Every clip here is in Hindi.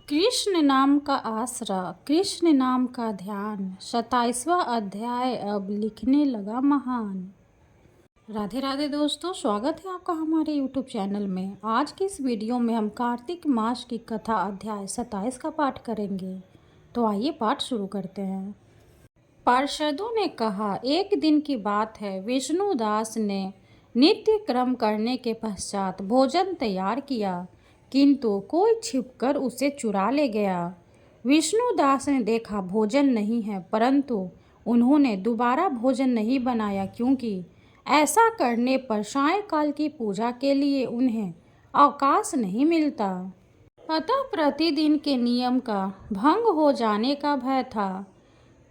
कृष्ण नाम का आसरा, कृष्ण नाम का ध्यान। 27वां अध्याय अब लिखने लगा महान। राधे राधे दोस्तों, स्वागत है आपका हमारे YouTube चैनल में। आज की इस वीडियो में हम कार्तिक मास की कथा अध्याय 27 का पाठ करेंगे। तो आइए पाठ शुरू करते हैं। पार्षदों ने कहा, एक दिन की बात है, विष्णुदास ने नित्य क्रम करने के पश्चात भोजन तैयार किया, किंतु कोई छिपकर उसे चुरा ले गया। विष्णुदास ने देखा भोजन नहीं है, परंतु उन्होंने दोबारा भोजन नहीं बनाया, क्योंकि ऐसा करने पर सायंकाल की पूजा के लिए उन्हें अवकाश नहीं मिलता। अतः प्रतिदिन के नियम का भंग हो जाने का भय था।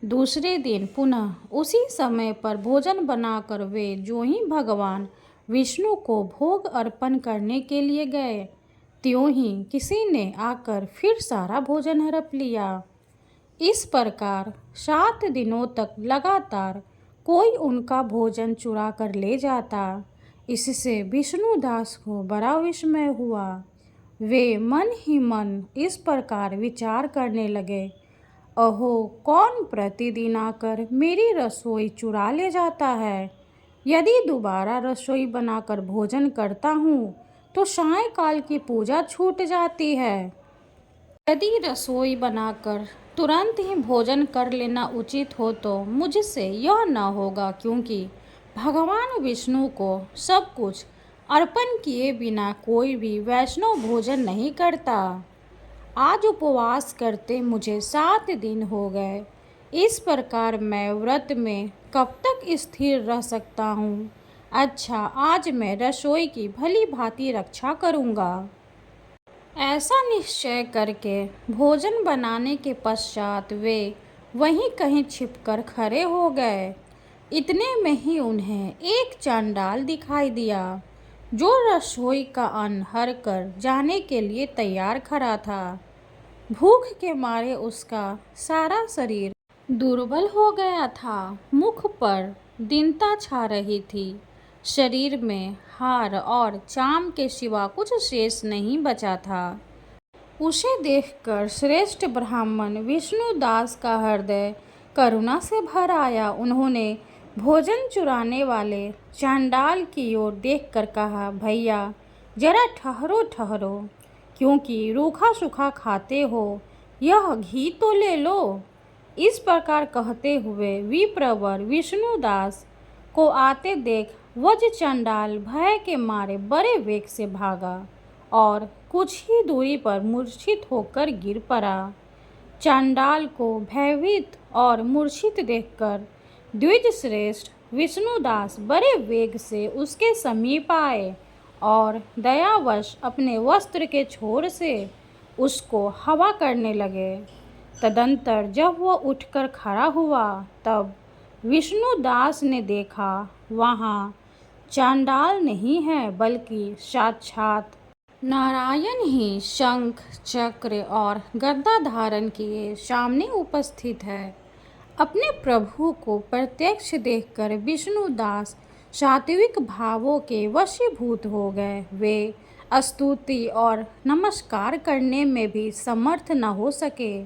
दूसरे दिन पुनः उसी समय पर भोजन बनाकर वे जो ही भगवान विष्णु को भोग अर्पण करने के लिए गए, त्यों ही किसी ने आकर फिर सारा भोजन हड़प लिया। इस प्रकार 7 दिनों तक लगातार कोई उनका भोजन चुरा कर ले जाता। इससे विष्णुदास को बड़ा विस्मय हुआ। वे मन ही मन इस प्रकार विचार करने लगे, अहो, कौन प्रतिदिन आकर मेरी रसोई चुरा ले जाता है। यदि दोबारा रसोई बनाकर भोजन करता हूँ तो सायंकाल की पूजा छूट जाती है। यदि रसोई बनाकर तुरंत ही भोजन कर लेना उचित हो तो मुझसे यह न होगा, क्योंकि भगवान विष्णु को सब कुछ अर्पण किए बिना कोई भी वैष्णव भोजन नहीं करता। आज उपवास करते मुझे 7 दिन हो गए। इस प्रकार मैं व्रत में कब तक स्थिर रह सकता हूँ। अच्छा, आज मैं रसोई की भली भांति रक्षा करूँगा। ऐसा निश्चय करके भोजन बनाने के पश्चात वे वहीं कहीं छिपकर खड़े हो गए। इतने में ही उन्हें एक चांडाल दिखाई दिया, जो रसोई का अन्न हर कर जाने के लिए तैयार खड़ा था। भूख के मारे उसका सारा शरीर दुर्बल हो गया था। मुख पर दीनता छा रही थी। शरीर में हाड़ और चाम के सिवा कुछ शेष नहीं बचा था। उसे देखकर श्रेष्ठ ब्राह्मण विष्णुदास का हृदय करुणा से भर आया। उन्होंने भोजन चुराने वाले चांडाल की ओर देखकर कहा, भैया जरा ठहरो ठहरो, क्योंकि रूखा सूखा खाते हो, यह घी तो ले लो। इस प्रकार कहते हुए विप्रवर विष्णुदास को आते देख वज चंडाल भय के मारे बड़े वेग से भागा और कुछ ही दूरी पर मूर्छित होकर गिर पड़ा। चांडाल को भयभीत और मूर्छित देखकर द्विज श्रेष्ठ विष्णुदास बड़े वेग से उसके समीप आए और दयावश अपने वस्त्र के छोर से उसको हवा करने लगे। तदंतर जब वह उठकर खड़ा हुआ, तब विष्णुदास ने देखा वहाँ चांडाल नहीं है, बल्कि साक्षात नारायण ही शंख चक्र और गदा धारण किए सामने उपस्थित है। अपने प्रभु को प्रत्यक्ष देखकर विष्णुदास सात्विक भावों के वशीभूत हो गए। वे स्तुति और नमस्कार करने में भी समर्थ न हो सके।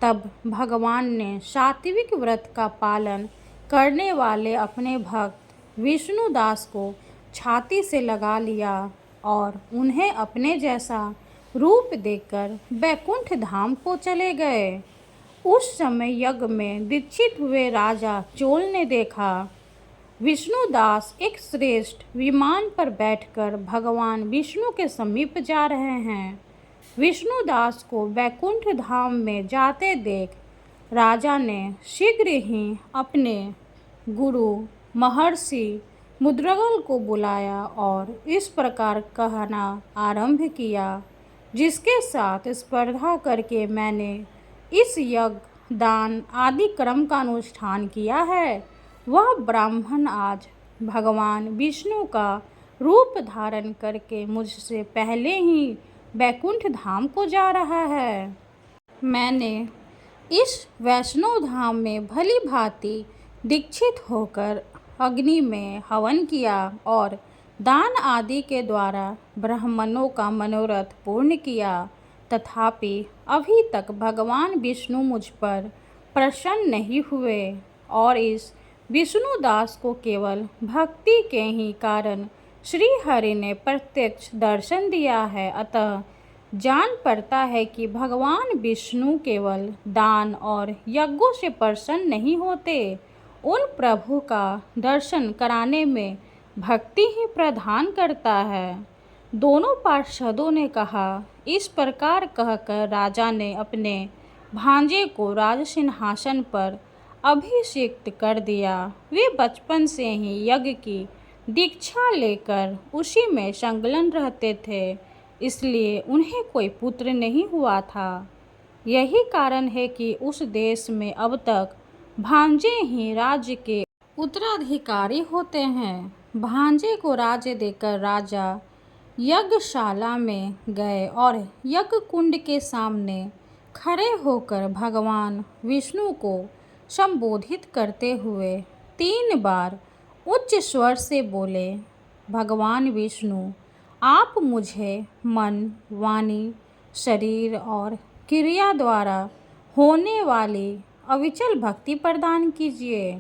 तब भगवान ने सात्विक व्रत का पालन करने वाले अपने भक्त विष्णुदास को छाती से लगा लिया और उन्हें अपने जैसा रूप देकर बैकुंठ धाम को चले गए। उस समय यज्ञ में दीक्षित हुए राजा चोल ने देखा, विष्णुदास एक श्रेष्ठ विमान पर बैठकर भगवान विष्णु के समीप जा रहे हैं। विष्णुदास को बैकुंठ धाम में जाते देख राजा ने शीघ्र ही अपने गुरु महर्षि मुद्रगल को बुलाया और इस प्रकार कहना आरंभ किया, जिसके साथ स्पर्धा करके मैंने इस यज्ञ दान आदि क्रम का अनुष्ठान किया है, वह ब्राह्मण आज भगवान विष्णु का रूप धारण करके मुझसे पहले ही बैकुंठ धाम को जा रहा है। मैंने इस वैष्णव धाम में भली भांति दीक्षित होकर अग्नि में हवन किया और दान आदि के द्वारा ब्राह्मणों का मनोरथ पूर्ण किया। तथापि अभी तक भगवान विष्णु मुझ पर प्रसन्न नहीं हुए और इस विष्णुदास को केवल भक्ति के ही कारण श्री हरि ने प्रत्यक्ष दर्शन दिया है। अतः जान पड़ता है कि भगवान विष्णु केवल दान और यज्ञों से प्रसन्न नहीं होते, उन प्रभु का दर्शन कराने में भक्ति ही प्रदान करता है। दोनों पार्षदों ने कहा। इस प्रकार कहकर राजा ने अपने भांजे को राज सिंहासन पर अभिषिक्त कर दिया। वे बचपन से ही यज्ञ की दीक्षा लेकर उसी में संलग्न रहते थे, इसलिए उन्हें कोई पुत्र नहीं हुआ था। यही कारण है कि उस देश में अब तक भांजे ही राज्य के उत्तराधिकारी होते हैं। भांजे को राज्य देकर राजा यज्ञशाला में गए और यज्ञ कुंड के सामने खड़े होकर भगवान विष्णु को संबोधित करते हुए 3 बार उच्च स्वर से बोले, भगवान विष्णु, आप मुझे मन, वाणी, शरीर और क्रिया द्वारा होने वाली अविचल भक्ति प्रदान कीजिए।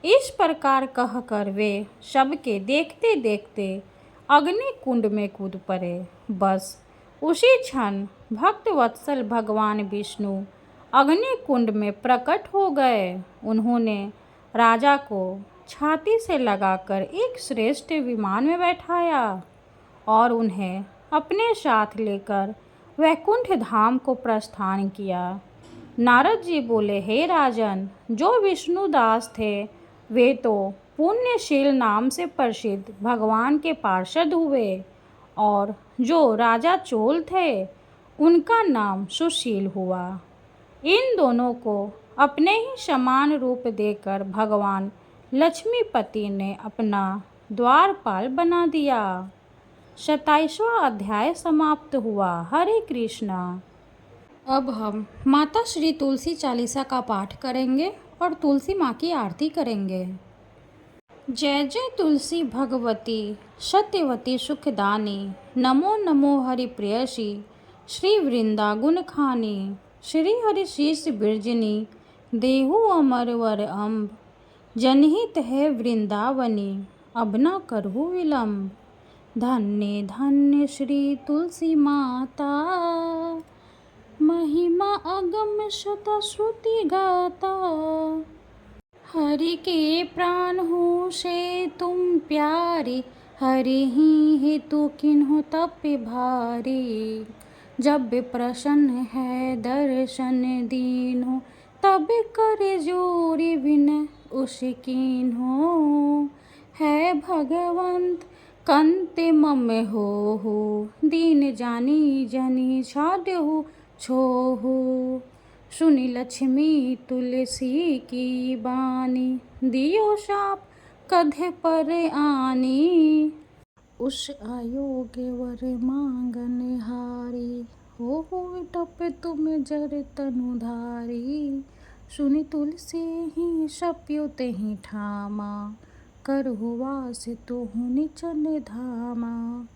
इस प्रकार कहकर वे सबके देखते देखते अग्नि कुंड में कूद पड़े। बस उसी क्षण भक्त वत्सल भगवान विष्णु अग्नि कुंड में प्रकट हो गए। उन्होंने राजा को छाती से लगाकर एक श्रेष्ठ विमान में बैठाया और उन्हें अपने साथ लेकर वैकुंठ धाम को प्रस्थान किया। नारद जी बोले, हे राजन, जो विष्णुदास थे वे तो पुण्यशील नाम से प्रसिद्ध भगवान के पार्षद हुए और जो राजा चोल थे उनका नाम सुशील हुआ। इन दोनों को अपने ही समान रूप देकर भगवान लक्ष्मीपति ने अपना द्वारपाल बना दिया। 27वां अध्याय समाप्त हुआ। हरे कृष्णा। अब हम माता श्री तुलसी चालीसा का पाठ करेंगे और तुलसी माँ की आरती करेंगे। जय जय तुलसी भगवती सत्यवती सुखदानी, नमो नमो हरि प्रेयसी श्री वृंदा गुण खानी। श्री हरि शीश बिरजनी देहु अमर वर अम्ब, जनहित है वृंदावनी अब न करहु विलम्ब। धन्य धन्य श्री तुलसी माता, महिमा अगम शत श्रुति गाता। हरि के प्राण हो से तुम प्यारे, हरि ही हेतु किन्हु तप भारी। जब प्रसन्न है दर्शन दीन्हो, तब कर जोरी विनय उस कीन्हो। है भगवंत कंते मम हो, दीन जानी जनी छाड्हु छोहु। सुनि लक्ष्मी तुलसी की बानी, दियो शाप कधे पर आनी। उस अयोग्य वर मांगन हारी, हो विटप तुम जर तनुधारी। सुनि तुलसी ही सप्यो तेहि ठामा, करहु वास तुहु निचन धामा।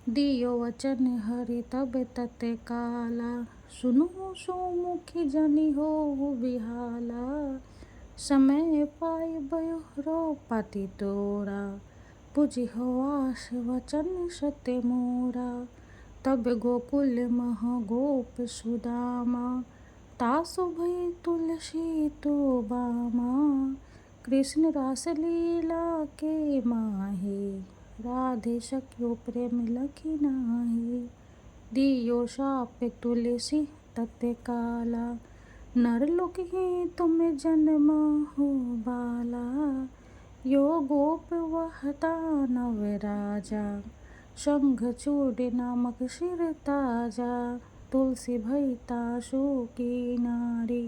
दियो वचन हरि तब तत्काला, सुनु सुमुखी जनि होहु बिहाला। समय पाई भयो रोपति तोरा, बुझिहो आस वचन सत्य मोरा। तब गोकुल मह गोप सुदामा, तासु भई तुलसी तो बामा। कृष्ण रास लीला के माही, राधे सख्यो प्रेम लखी नाही। दियो शाप तुलसी तत्काला, नरलोक ही तुम जन्म हो बाला। यो गोप वहता नव राजा, शंखचूड नामक सिर ताजा। तुलसी भई तासु की नारी,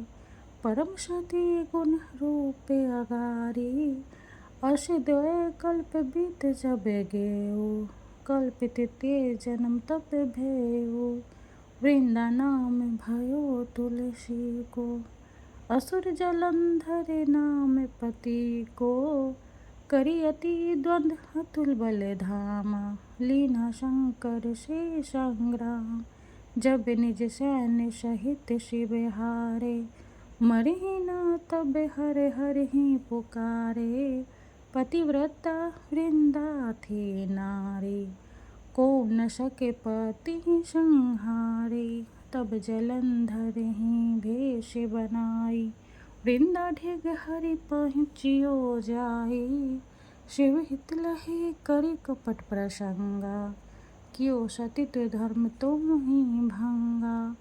परम सती गुण रूप अगारी। अस द्वय कल्प बीत जब गेऊ, कल्प तृतीय जन्म तब भेऊ। वृंदा नाम भयो तुलसी को, असुर जलंधर नाम पति को। करी अति द्वंद्व अतुल बल धामा, लीना शंकर से संग्राम। जब निज सैन्य सहित शिव हारे, मरहि न तब हर हर ही पुकारे। पतिव्रता वृंदा थे नारी, को न सके पति संहारे। तब जलंधर ही भेष बनाई, वृंदा ढिग हरि पहुँचियो जाई। शिव हित लहे करि कपट प्रसंगा, कियो सतित धर्म तुम ही भंगा।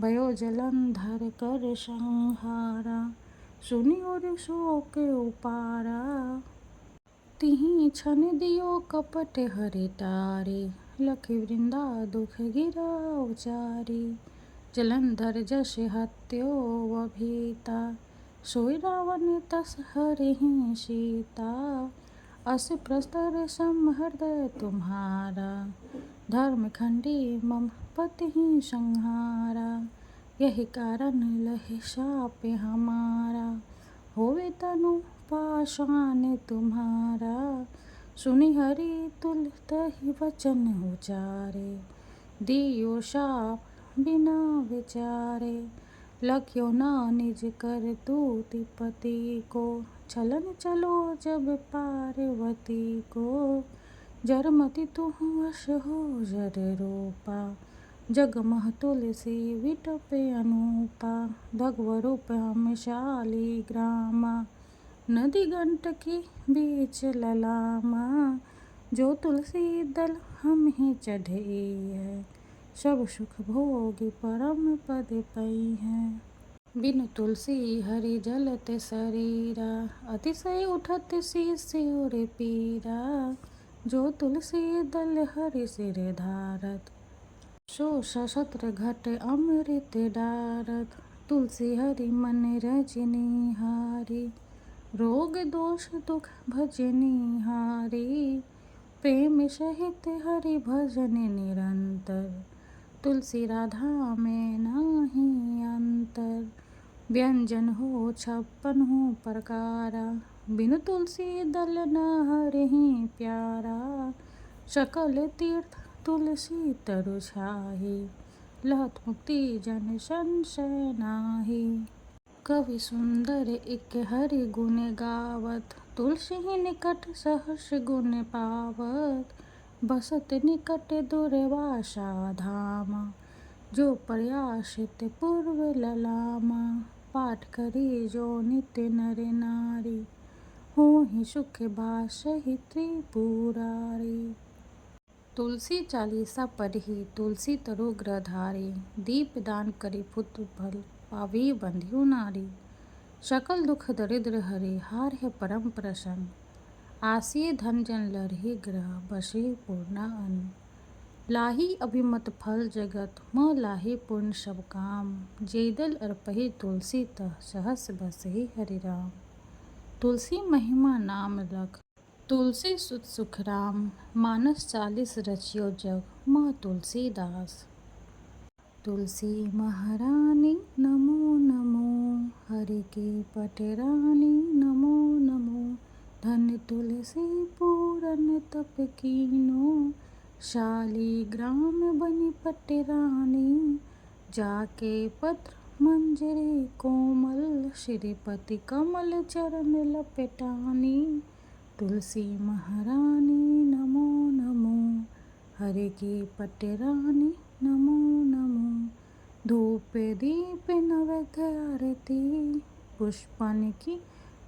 भयो जलंधर कर संहारा, सुनि और शोक उपारा। तिहि छन दियो कपट हरि टारे, लखि वृंदा दुख गिरा उचारी। जलंधर जस हत्यो अभीता, सोई रावण तस हरिहि सीता। अस प्रस्तर सम हृदय तुम्हारा, धर्म खंडी मम पति ही संहारा। यही कारण लहे शाप हमारा, होवे तनु पाषाण तुम्हारा। सुनि हरि तुल तहि वचन उचारे, दियो शाप बिना विचारे। लख्यो न निज करतूति पति को, छलन चलो जब पार्वती को। जरमति तुह वश हो जर रूपा, जगमह तुलसी विटपे अनूपा। भगव रूप हम शालिग्रामा, नदी गंडकी बीच ललामा। जो तुलसी दल हम ही चढ़े है, सब सुख भोगी परम पद पई है। बिनु तुलसी हरि जलते शरीरा, अतिशय उठत शीस और पीरा। जो तुलसी दल हरि सिर धारत, सो सहस्त्र घट अमृत डारत। तुलसी हरि मन रजनी हारी, रोग दोष दुख भजनी हारी। प्रेम सहित हरि भजन निरंतर, तुलसी राधा में नाही अंतर। व्यंजन हो 56 प्रकारा, बिनु तुलसी दल न हरिहि प्यारा। सकल तीर्थ तुलसी तरु छाही, लहत मुक्ति जन संशय नाही। कवि सुंदर एक हरि गुण गावत, तुलसी निकट सहस गुण पावत। बसत निकट दुर्वासा धामा, जो प्रयासित पूर्व ललामा। पाठ करी जो नित्य नर नारी, होहि सुख बासहि त्रिपुरारी। तुलसी चालीसा पढ़ी तुलसी तरु ग्रह धारी। दीप दान करी पुत्र फल पावी बंधियो नारी। सकल दुख दरिद्र हरि हारहि परम प्रसन्न, आसिय धन जन लरहि ग्रह बसहि पूर्णा अन्न। लाही अभिमत फल जगत म लाही पूर्ण सब काम। जे दल अर्पहि तुलसी तह सहस बसहि हरि राम। तुलसी महिमा नाम लख, तुलसी सुत सुख राम। मानस 40 रचियो जग, माँ तुलसीदास। तुलसी महारानी नमो नमो, हरि की पट रानी नमो नमो। धन तुलसी पूरन तप कीनो, शालिग्राम बनी पट रानी। जाके पत्र मंजरी कोमल, श्रीपति कमल चरण लपेटानी। तुलसी महारानी नमो नमो, हरि की पट रानी नमो नमो। धूप दीप नवग्य आरती, पुष्पन की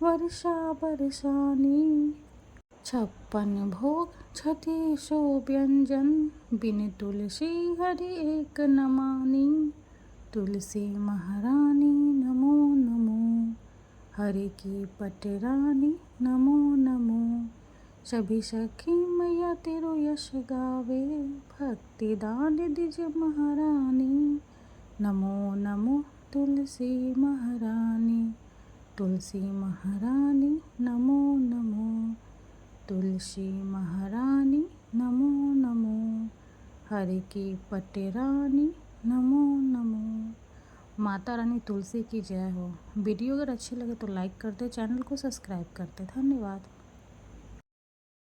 वर्षा बरसानी। 56 भोग 36 व्यंजन, बिन तुलसी हरि एक न मानी। तुलसी महारानी नमो नमो, हरि की पट रानी नमो नमो। सभी सखी मैया तेरो यश गावे, भक्ति दान दिज महारानी। नमो नमो तुलसी महारानी, तुलसी महारानी नमो नमो। तुलसी महारानी नमो नमो, हरि की पट रानी नमो नमो। माता रानी तुलसी की जय हो। वीडियो अगर अच्छी लगे तो लाइक कर दे, चैनल को सब्सक्राइब कर दे। धन्यवाद।